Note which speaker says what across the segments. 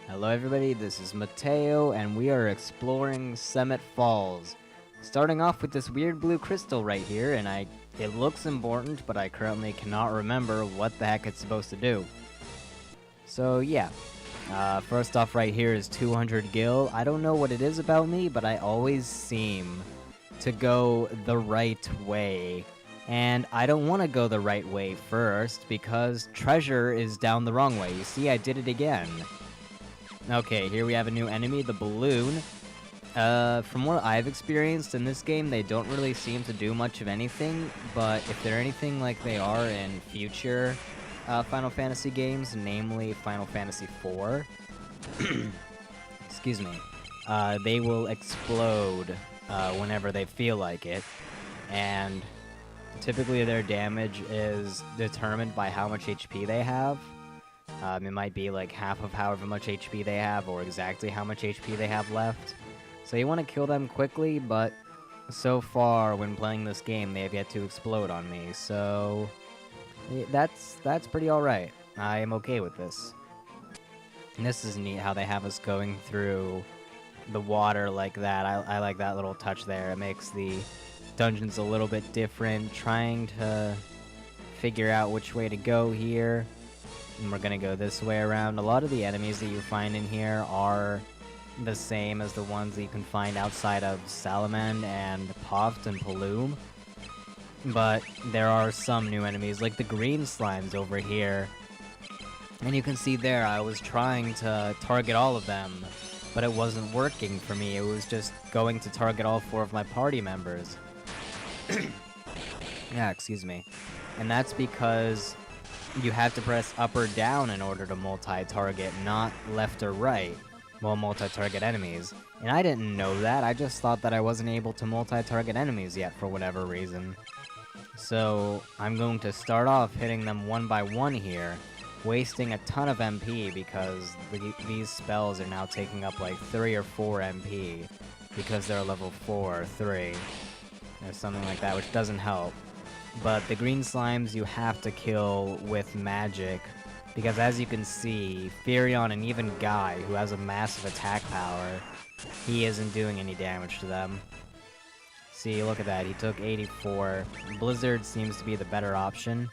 Speaker 1: Hello everybody, this is Mateo, and we are exploring Summit Falls. Starting off with this weird blue crystal right here, and it looks important, but I currently cannot remember what the heck it's supposed to do. So yeah, first off right here is 200 gil. I don't know what it is about me, but I always seem to go the right way. And I don't want to go the right way first, because treasure is down the wrong way. You see, I did it again. Okay, here we have a new enemy, the balloon. From what I've experienced in this game, they don't really seem to do much of anything, but if they're anything like they are in future Final Fantasy games, namely Final Fantasy IV, excuse me, they will explode whenever they feel like it, and typically their damage is determined by how much HP they have. It might be like half of however much HP they have, or exactly how much HP they have left. So you want to kill them quickly, but so far when playing this game, they have yet to explode on me. So that's pretty alright. I am okay with this. And this is neat how they have us going through the water like that. I like that little touch there. It makes the dungeons a little bit different. Trying to figure out which way to go here. And we're gonna go this way around. A lot of the enemies that you find in here are the same as the ones that you can find outside of Salamand and Poft and Paloom. But there are some new enemies, like the green slimes over here. And you can see there, I was trying to target all of them, but it wasn't working for me. It was just going to target all 4 of my party members. Yeah, excuse me. And that's because you have to press up or down in order to multi-target, not left or right. Well, multi-target enemies. And I didn't know that, I just thought that I wasn't able to multi-target enemies yet for whatever reason. So, I'm going to start off hitting them one by one here, wasting a ton of MP because these spells are now taking up like 3 or 4 MP because they're level 4 or 3. Or something like that, which doesn't help. But the green slimes you have to kill with magic, because as you can see, Furion and even Guy, who has a massive attack power, he isn't doing any damage to them. See, look at that, he took 84. Blizzard seems to be the better option.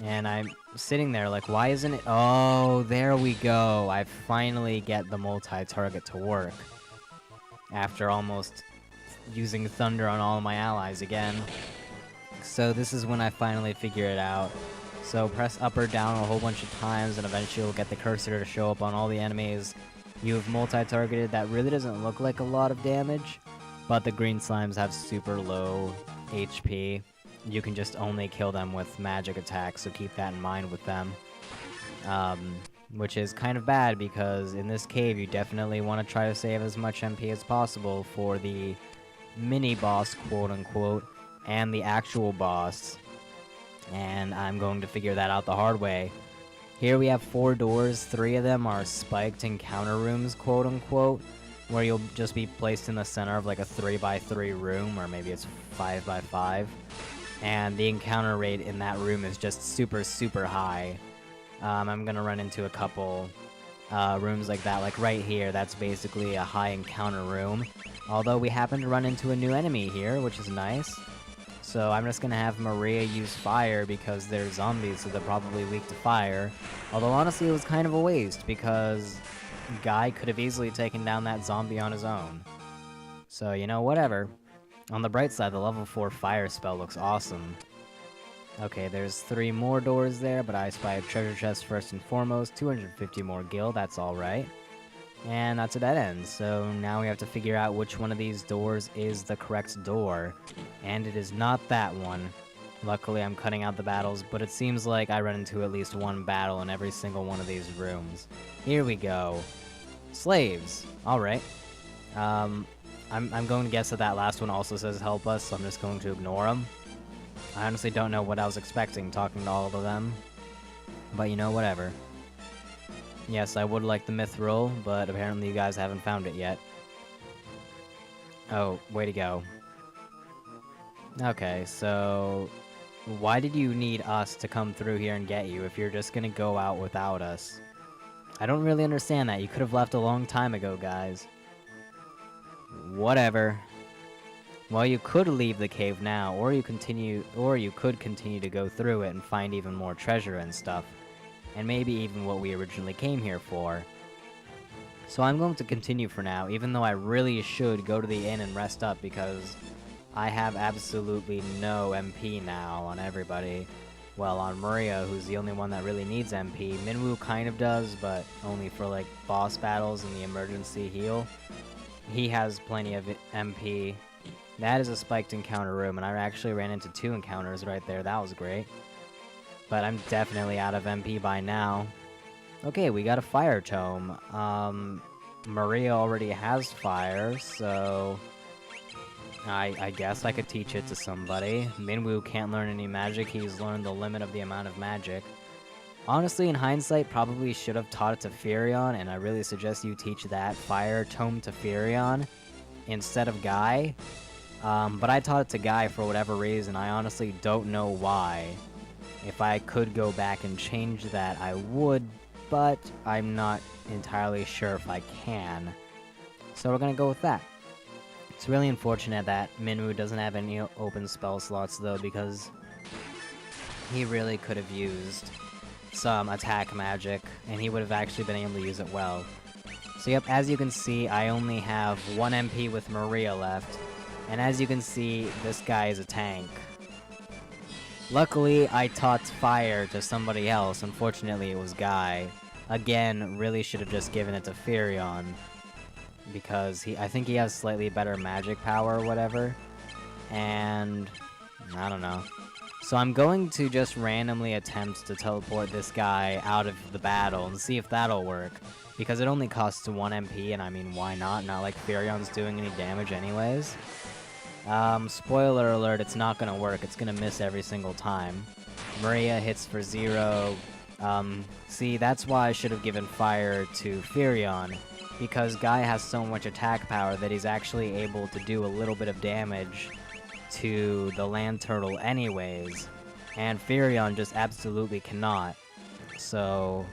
Speaker 1: And I'm sitting there like, why isn't it? Oh, there we go. I finally get the multi-target to work. After almost using Thunder on all of my allies again. So this is when I finally figure it out. So press up or down a whole bunch of times and eventually you'll get the cursor to show up on all the enemies. You've multi-targeted. That really doesn't look like a lot of damage, but the green slimes have super low HP. You can just only kill them with magic attacks, so keep that in mind with them. Which is kind of bad because in this cave you definitely want to try to save as much MP as possible for the mini-boss, quote-unquote, and the actual boss, and I'm going to figure that out the hard way. Here we have 4 doors, 3 of them are spiked encounter rooms, quote-unquote, where you'll just be placed in the center of like a 3x3 room, or maybe it's 5x5, and the encounter rate in that room is just super, super high. I'm gonna run into a couple rooms like that, like right here, that's basically a high encounter room, although we happen to run into a new enemy here, which is nice. So I'm just gonna have Maria use fire because they're zombies, so they're probably weak to fire. Although honestly it was kind of a waste because Guy could have easily taken down that zombie on his own. So, you know, whatever. On the bright side, the level 4 fire spell looks awesome. Okay, there's 3 more doors there, but I spy a treasure chest first and foremost. 250 more gil, that's alright. And that's a dead end, so now we have to figure out which one of these doors is the correct door. And it is not that one. Luckily I'm cutting out the battles, but it seems like I run into at least one battle in every single one of these rooms. Here we go. Slaves! Alright. I'm going to guess that that last one also says help us, so I'm just going to ignore them. I honestly don't know what I was expecting talking to all of them. But you know, whatever. Yes, I would like the mithril, but apparently you guys haven't found it yet. Oh, way to go. Okay, so why did you need us to come through here and get you if you're just gonna go out without us? I don't really understand that. You could have left a long time ago, guys. Whatever. Well, you could leave the cave now, or you could continue to go through it and find even more treasure and stuff. And maybe even what we originally came here for. So I'm going to continue for now, even though I really should go to the inn and rest up because I have absolutely no MP now on everybody. Well, on Maria, who's the only one that really needs MP. Minwu kind of does, but only for like boss battles and the emergency heal. He has plenty of MP. That is a spiked encounter room, and I actually ran into 2 encounters right there. That was great. But I'm definitely out of MP by now. Okay, we got a fire tome. Maria already has fire, so I guess I could teach it to somebody. Minwu can't learn any magic. He's learned the limit of the amount of magic. Honestly, in hindsight, probably should have taught it to Furion, and I really suggest you teach that fire tome to Furion instead of Guy. But I taught it to Guy for whatever reason. I honestly don't know why. If I could go back and change that, I would, but I'm not entirely sure if I can. So we're gonna go with that. It's really unfortunate that Minwu doesn't have any open spell slots, though, because he really could have used some attack magic, and he would have actually been able to use it well. So yep, as you can see, I only have 1 MP with Maria left, and as you can see, this guy is a tank. Luckily, I taught fire to somebody else. Unfortunately, it was Guy. Again, really should have just given it to Furion, because I think he has slightly better magic power or whatever, and I don't know. So I'm going to just randomly attempt to teleport this guy out of the battle and see if that'll work, because it only costs 1 MP, and I mean, why not? Not like Furion's doing any damage anyways. Spoiler alert, it's not gonna work. It's gonna miss every single time. Maria hits for 0. See, that's why I should have given fire to Furion, because Guy has so much attack power that he's actually able to do a little bit of damage to the land turtle anyways, and Furion just absolutely cannot. So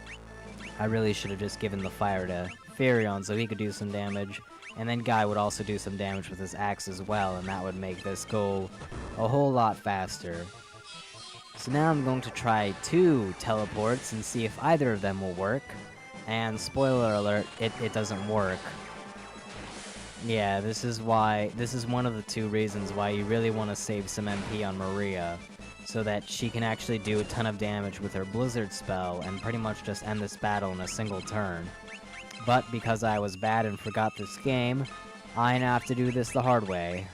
Speaker 1: I really should have just given the fire to Furion so he could do some damage, and then Guy would also do some damage with his axe as well, and that would make this go a whole lot faster. So now I'm going to try 2 teleports and see if either of them will work. And spoiler alert, it doesn't work. Yeah, this is one of the 2 reasons why you really want to save some MP on Maria, so that she can actually do a ton of damage with her Blizzard spell and pretty much just end this battle in a single turn. But because I was bad and forgot this game, I now have to do this the hard way.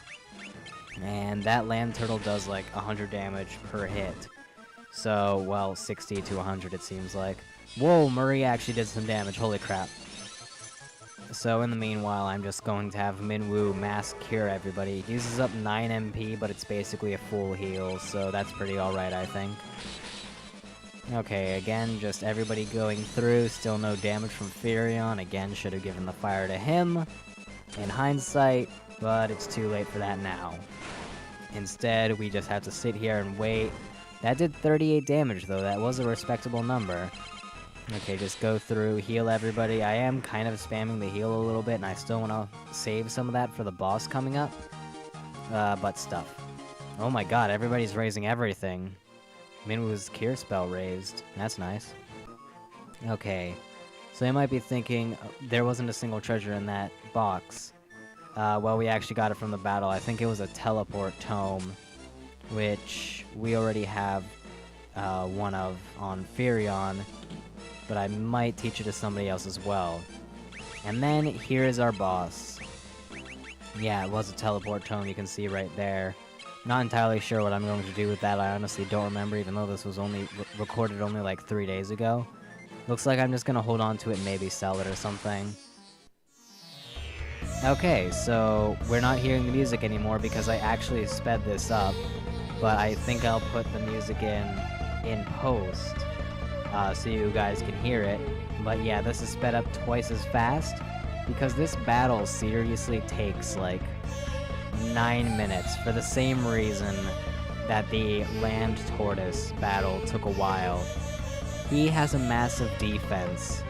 Speaker 1: And that land turtle does like 100 damage per hit. So, well, 60 to 100 it seems like. Whoa, Maria actually did some damage, holy crap. So in the meanwhile, I'm just going to have Minwu mass cure everybody. It uses up 9 MP, but it's basically a full heal, so that's pretty alright, I think. Okay, again, just everybody going through, still no damage from Furion. Again, should have given the fire to him in hindsight, but it's too late for that now. Instead, we just have to sit here and wait. That did 38 damage, though. That was a respectable number. Okay, just go through, heal everybody. I am kind of spamming the heal a little bit, and I still want to save some of that for the boss coming up. But stuff. Oh my god, everybody's raising everything. Minwu's cure spell raised. That's nice. Okay, so you might be thinking, there wasn't a single treasure in that box. Well, we actually got it from the battle. I think it was a teleport tome, which we already have one of on Furion, but I might teach it to somebody else as well. And then here is our boss. Yeah, it was a teleport tome, you can see right there. Not entirely sure what I'm going to do with that. I honestly don't remember, even though this was only recorded only like 3 days ago. Looks like I'm just gonna hold on to it and maybe sell it or something. Okay, so we're not hearing the music anymore because I actually sped this up, but I think I'll put the music in post so you guys can hear it. But yeah, this is sped up twice as fast because this battle seriously takes like 9 minutes for the same reason that the land tortoise battle took a while. He has a massive defense,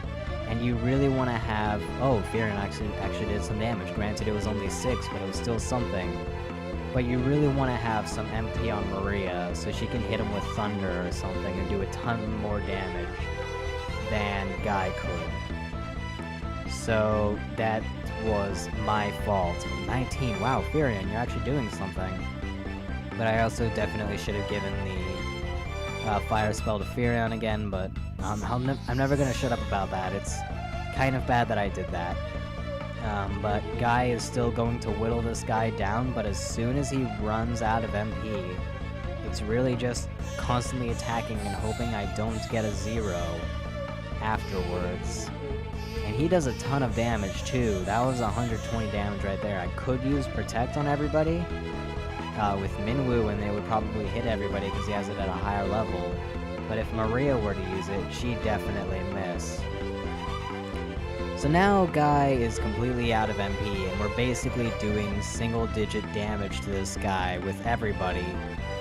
Speaker 1: And you really want to have... Oh, Furion actually did some damage. Granted, it was only 6, but it was still something. But you really want to have some MP on Maria, so she can hit him with Thunder or something and do a ton more damage than Guy could. So that was my fault. 19, wow, Furion, you're actually doing something. But I also definitely should have given the fire spell to Furion again, but I'm never gonna shut up about that. It's kind of bad that I did that. But Guy is still going to whittle this guy down, but as soon as he runs out of MP, it's really just constantly attacking and hoping I don't get a 0 afterwards. And he does a ton of damage too. That was 120 damage right there. I could use Protect on everybody with Minwu, and they would probably hit everybody because he has it at a higher level. But if Maria were to use it, she'd definitely miss. So now Guy is completely out of MP, and we're basically doing single-digit damage to this guy with everybody.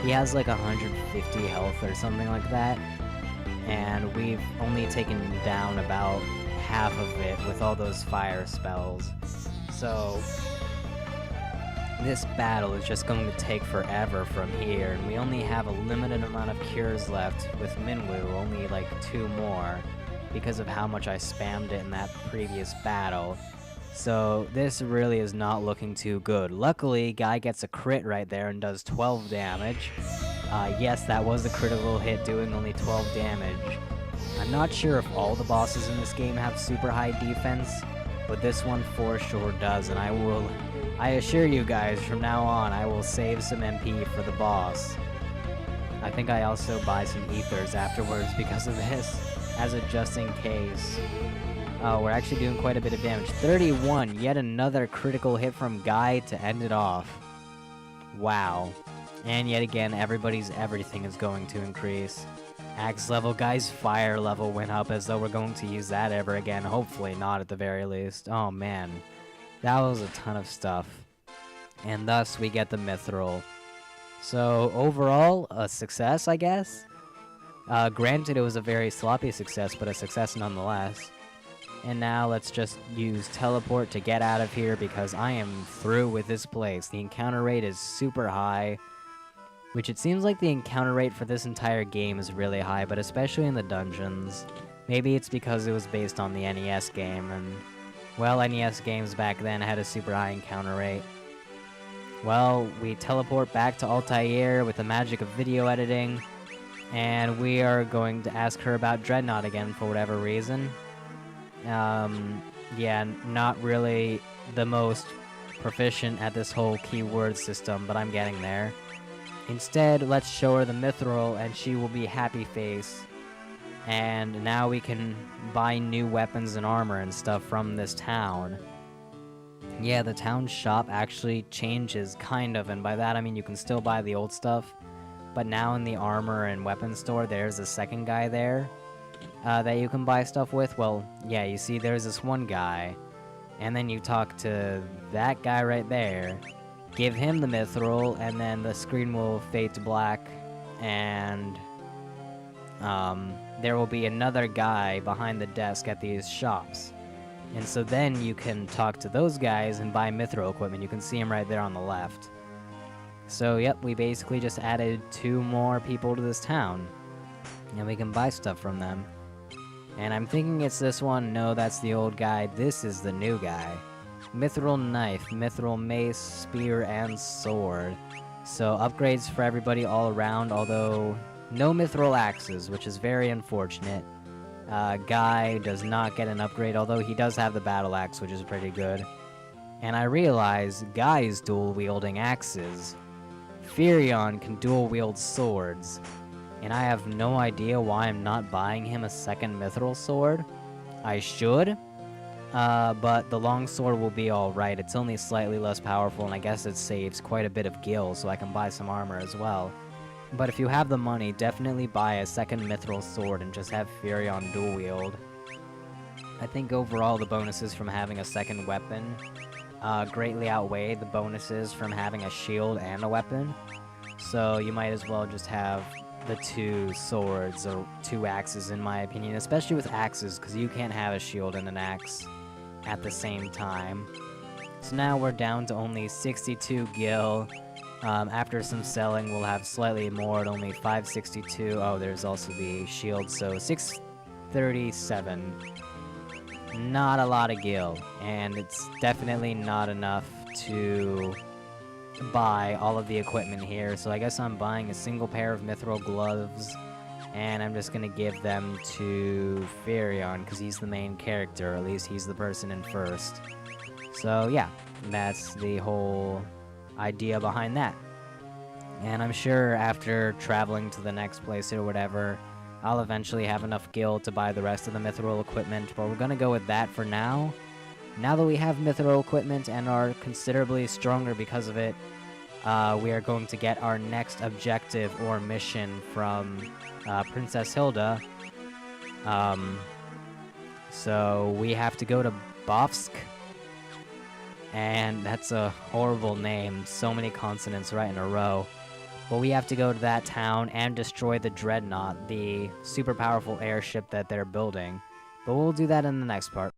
Speaker 1: He has like 150 health or something like that, and we've only taken down about half of it with all those fire spells. So this battle is just going to take forever from here, and we only have a limited amount of cures left with Minwu, only like 2 more, because of how much I spammed it in that previous battle. So this really is not looking too good. Luckily, Guy gets a crit right there and does 12 damage. Yes, that was a critical hit, doing only 12 damage. I'm not sure if all the bosses in this game have super high defense, but this one for sure does, and I assure you guys, from now on, I will save some MP for the boss. I think I also buy some ethers afterwards because of this, as a just in case. Oh, we're actually doing quite a bit of damage. 31, yet another critical hit from Guy to end it off. Wow. And yet again, everybody's everything is going to increase. Axe level, Guy's fire level went up as though we're going to use that ever again. Hopefully not, at the very least. Oh man, that was a ton of stuff. And thus we get the Mithril. So overall, a success, I guess? Granted, it was a very sloppy success, but a success nonetheless. And now let's just use teleport to get out of here, because I am through with this place. The encounter rate is super high, which it seems like the encounter rate for this entire game is really high, but especially in the dungeons. Maybe it's because it was based on the NES game, and, well, NES games back then had a super high encounter rate. Well, we teleport back to Altair with the magic of video editing, and we are going to ask her about Dreadnought again for whatever reason. Yeah, not really the most proficient at this whole keyword system, but I'm getting there. Instead, let's show her the Mithril, and she will be happy face. And now we can buy new weapons and armor and stuff from this town. Yeah, the town shop actually changes, kind of, and by that I mean you can still buy the old stuff, but now in the armor and weapons store, there's a second guy there that you can buy stuff with. Well, yeah, you see there's this one guy, and then you talk to that guy right there, give him the Mithril, and then the screen will fade to black, and there will be another guy behind the desk at these shops. And so then you can talk to those guys and buy Mithril equipment. You can see him right there on the left. So yep, we basically just added 2 more people to this town, and we can buy stuff from them. And I'm thinking it's this one. No, that's the old guy. This is the new guy. Mithril knife, Mithril mace, spear, and sword. So upgrades for everybody all around, although no Mithril axes, which is very unfortunate. Guy does not get an upgrade, although he does have the battle axe, which is pretty good. And I realize Guy's dual-wielding axes. Furion can dual-wield swords, and I have no idea why I'm not buying him a second Mithril sword. I should, but the long sword will be alright. It's only slightly less powerful, and I guess it saves quite a bit of gil, so I can buy some armor as well. But if you have the money, definitely buy a second Mithril sword and just have Furion dual wield. I think overall the bonuses from having a second weapon greatly outweigh the bonuses from having a shield and a weapon. So you might as well just have the two swords or two axes, in my opinion, especially with axes, because you can't have a shield and an axe at the same time. So now we're down to only 62 gil. After some selling, we'll have slightly more at only 562. Oh, there's also the shield, so 637. Not a lot of gil, and it's definitely not enough to buy all of the equipment here, so I guess I'm buying a single pair of mithril gloves, and I'm just gonna give them to Firion, because he's the main character, or at least he's the person in first. So yeah, that's the whole idea behind that. And I'm sure after traveling to the next place or whatever, I'll eventually have enough gil to buy the rest of the mithril equipment, but we're gonna go with that for now. Now that we have mithril equipment and are considerably stronger because of it, we are going to get our next objective or mission from Princess Hilda. So we have to go to Bofsk. And that's a horrible name, so many consonants right in a row. But we have to go to that town and destroy the Dreadnought, the super powerful airship that they're building. But we'll do that in the next part.